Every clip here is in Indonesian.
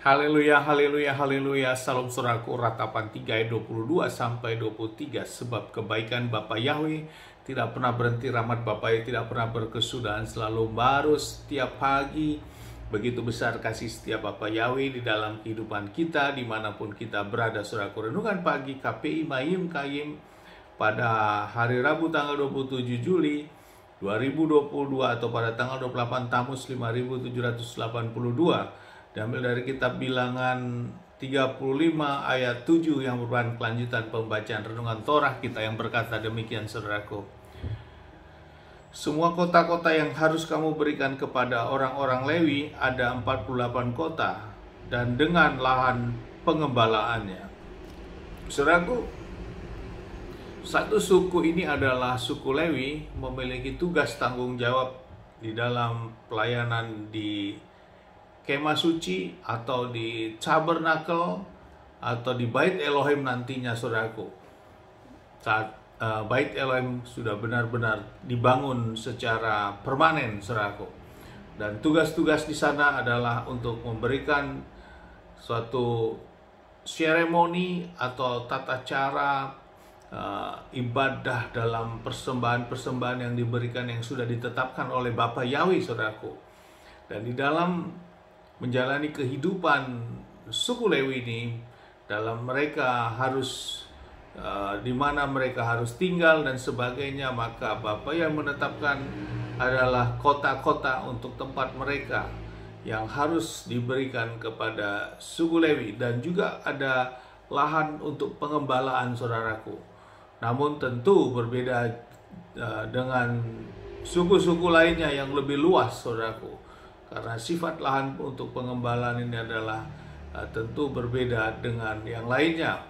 Haleluya, haleluya, haleluya. Salam saudaraku, ratapan 3 ayat 22 sampai 23. Sebab kebaikan Bapa Yahweh tidak pernah berhenti, rahmat Bapa Yahweh tidak pernah berkesudahan, selalu baru setiap pagi. Begitu besar kasih setiap Bapa Yahweh di dalam kehidupan kita, dimanapun kita berada. Saudaraku, renungan pagi KPI Mayim Kayim pada hari Rabu tanggal 27 Juli 2022 atau pada tanggal 28 Tamus 5782. Diambil dari kitab Bilangan 35 ayat 7 yang merupakan kelanjutan pembacaan renungan Torah kita, yang berkata demikian, saudaraku. Semua kota-kota yang harus kamu berikan kepada orang-orang Lewi ada 48 kota dan dengan lahan pengembalaannya. Saudaraku, satu suku ini adalah suku Lewi, memiliki tugas tanggung jawab di dalam pelayanan di Kemah Suci atau di Tabernakel atau di Bait Elohim nantinya, saudaraku. Saat Bait Elohim sudah benar-benar dibangun secara permanen, saudaraku. Dan tugas-tugas di sana adalah untuk memberikan suatu seremoni atau tata cara ibadah dalam persembahan-persembahan yang diberikan, yang sudah ditetapkan oleh Bapa Yahweh, saudaraku. Dan di dalam menjalani kehidupan suku Lewi ini, dalam mereka harus di mana mereka harus tinggal dan sebagainya, maka Bapa yang menetapkan adalah kota-kota untuk tempat mereka yang harus diberikan kepada suku Lewi, dan juga ada lahan untuk pengembalaan, saudaraku. Namun tentu berbeda dengan suku-suku lainnya yang lebih luas, saudaraku. Karena sifat lahan untuk pengembalaan ini adalah tentu berbeda dengan yang lainnya.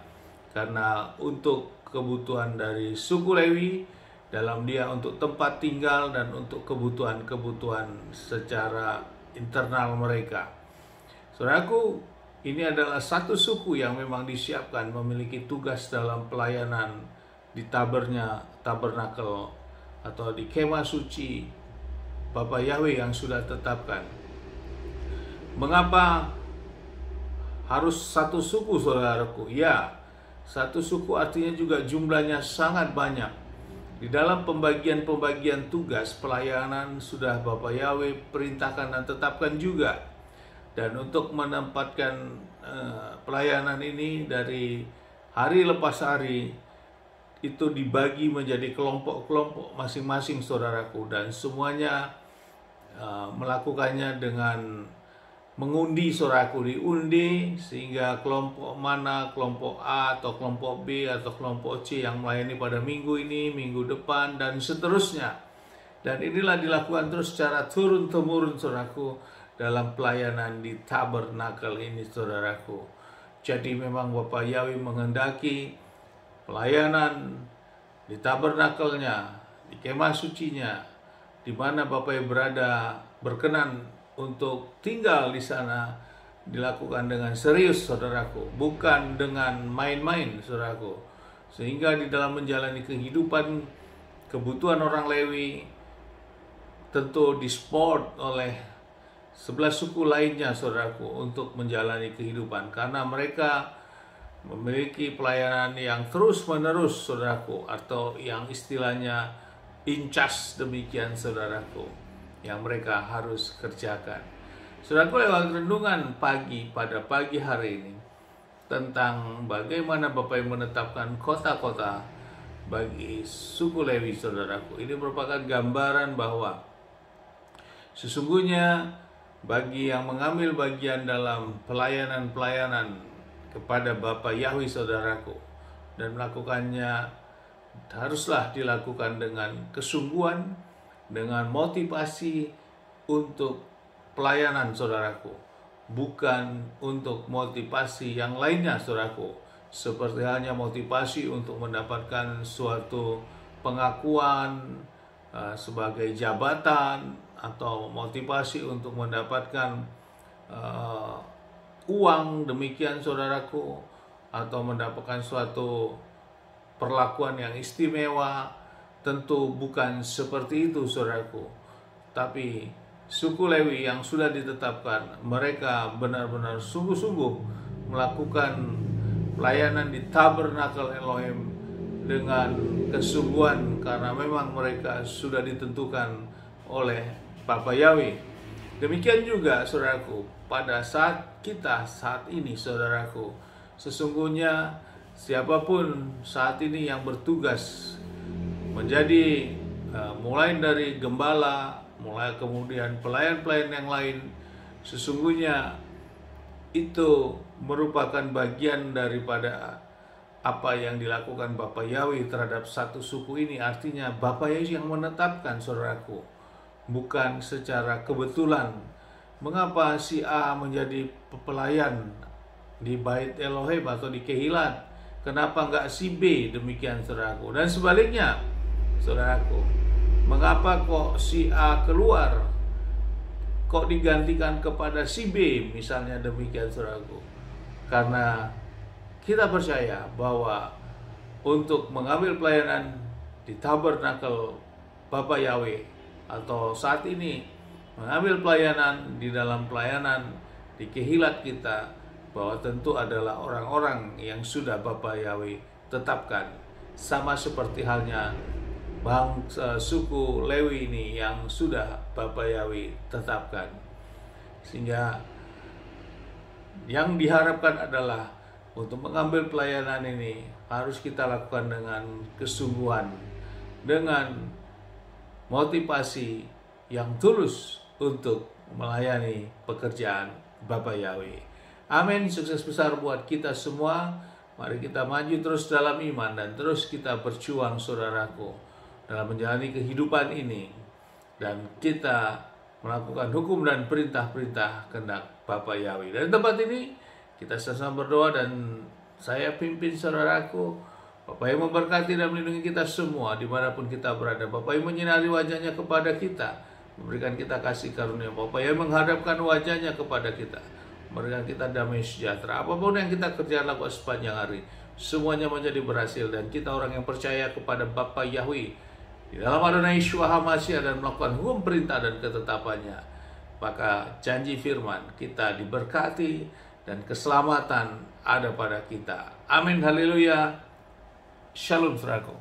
Karena untuk kebutuhan dari suku Lewi, dalam dia untuk tempat tinggal dan untuk kebutuhan-kebutuhan secara internal mereka. Saudaraku, ini adalah satu suku yang memang disiapkan memiliki tugas dalam pelayanan di tabernakel atau di Kemah Suci Bapa Yahweh yang sudah tetapkan. Mengapa harus satu suku, saudaraku? Ya, satu suku artinya juga jumlahnya sangat banyak. Di dalam pembagian tugas pelayanan sudah Bapa Yahweh perintahkan dan tetapkan juga. Dan untuk menempatkan pelayanan ini dari hari lepas hari, itu dibagi menjadi kelompok-kelompok masing-masing, saudaraku. Dan semuanya melakukannya dengan mengundi, saudaraku, diundi sehingga kelompok mana, kelompok A atau kelompok B atau kelompok C yang melayani pada minggu ini, minggu depan, dan seterusnya. Dan inilah dilakukan terus secara turun-temurun, saudaraku, dalam pelayanan di tabernakel ini, saudaraku. Jadi memang Bapa Yahweh menghendaki pelayanan di tabernakelnya, di kemah sucinya, di mana Bapak berada, berkenan untuk tinggal di sana, dilakukan dengan serius, saudaraku, bukan dengan main-main, saudaraku. Sehingga di dalam menjalani kehidupan, kebutuhan orang Lewi tentu disupport oleh 11 suku lainnya, saudaraku, untuk menjalani kehidupan, karena mereka memiliki pelayanan yang terus-menerus, saudaraku, atau yang istilahnya incas, demikian, saudaraku, yang mereka harus kerjakan. Saudaraku, lewat renungan pagi pada pagi hari ini tentang bagaimana Bapak yang menetapkan kota-kota bagi suku Lewi, saudaraku, ini merupakan gambaran bahwa sesungguhnya bagi yang mengambil bagian dalam pelayanan-pelayanan kepada Bapa Yahweh, saudaraku, dan melakukannya haruslah dilakukan dengan kesungguhan, dengan motivasi untuk pelayanan, saudaraku, bukan untuk motivasi yang lainnya, saudaraku, seperti halnya motivasi untuk mendapatkan suatu pengakuan sebagai jabatan, atau motivasi untuk mendapatkan uang, demikian, saudaraku, atau mendapatkan suatu perlakuan yang istimewa. Tentu bukan seperti itu, saudaraku. Tapi suku Lewi yang sudah ditetapkan, mereka benar-benar sungguh-sungguh melakukan pelayanan di tabernakel Elohim dengan kesungguhan, karena memang mereka sudah ditentukan oleh Bapa Yahweh. Demikian juga saudaraku, pada saat ini saudaraku, sesungguhnya siapapun saat ini yang bertugas menjadi mulai dari gembala, mulai kemudian pelayan-pelayan yang lain, sesungguhnya itu merupakan bagian daripada apa yang dilakukan Bapa Yahweh terhadap satu suku ini. Artinya Bapa Yahweh yang menetapkan saudaraku, bukan secara kebetulan. Mengapa si A menjadi pelayan di Bait Elohim atau di Kehilat, kenapa enggak si B? Demikian saudaraku. Dan sebaliknya saudaraku, mengapa kok si A keluar, kok digantikan kepada si B misalnya, demikian saudaraku. Karena kita percaya bahwa untuk mengambil pelayanan di tabernakel Bapa Yahweh, atau saat ini mengambil pelayanan di dalam pelayanan di Kehilat kita, bahwa tentu adalah orang-orang yang sudah Bapa Yahweh tetapkan, sama seperti halnya suku Lewi ini yang sudah Bapa Yahweh tetapkan. Sehingga yang diharapkan adalah untuk mengambil pelayanan ini harus kita lakukan dengan kesungguhan, dengan motivasi yang tulus untuk melayani pekerjaan Bapa Yahweh. Amin. Sukses besar buat kita semua. Mari kita maju terus dalam iman dan terus kita berjuang saudaraku dalam menjalani kehidupan ini, dan kita melakukan hukum dan perintah-perintah kehendak Bapa Yahweh. Dari tempat ini kita sama-sama berdoa, dan saya pimpin saudaraku. Bapa yang memberkati dan melindungi kita semua dimanapun kita berada. Bapa yang menyinari wajahnya kepada kita, memberikan kita kasih karunia. Bapa yang menghadapkan wajahnya kepada kita, memberikan kita damai sejahtera. Apapun yang kita kerjakan lakukan sepanjang hari, semuanya menjadi berhasil, dan kita orang yang percaya kepada Bapa Yahweh di dalam Adonai Yeshua HaMashiach dan melakukan hukum perintah dan ketetapannya, maka janji firman kita diberkati dan keselamatan ada pada kita. Amin. Haleluya. Shalom saudaraku.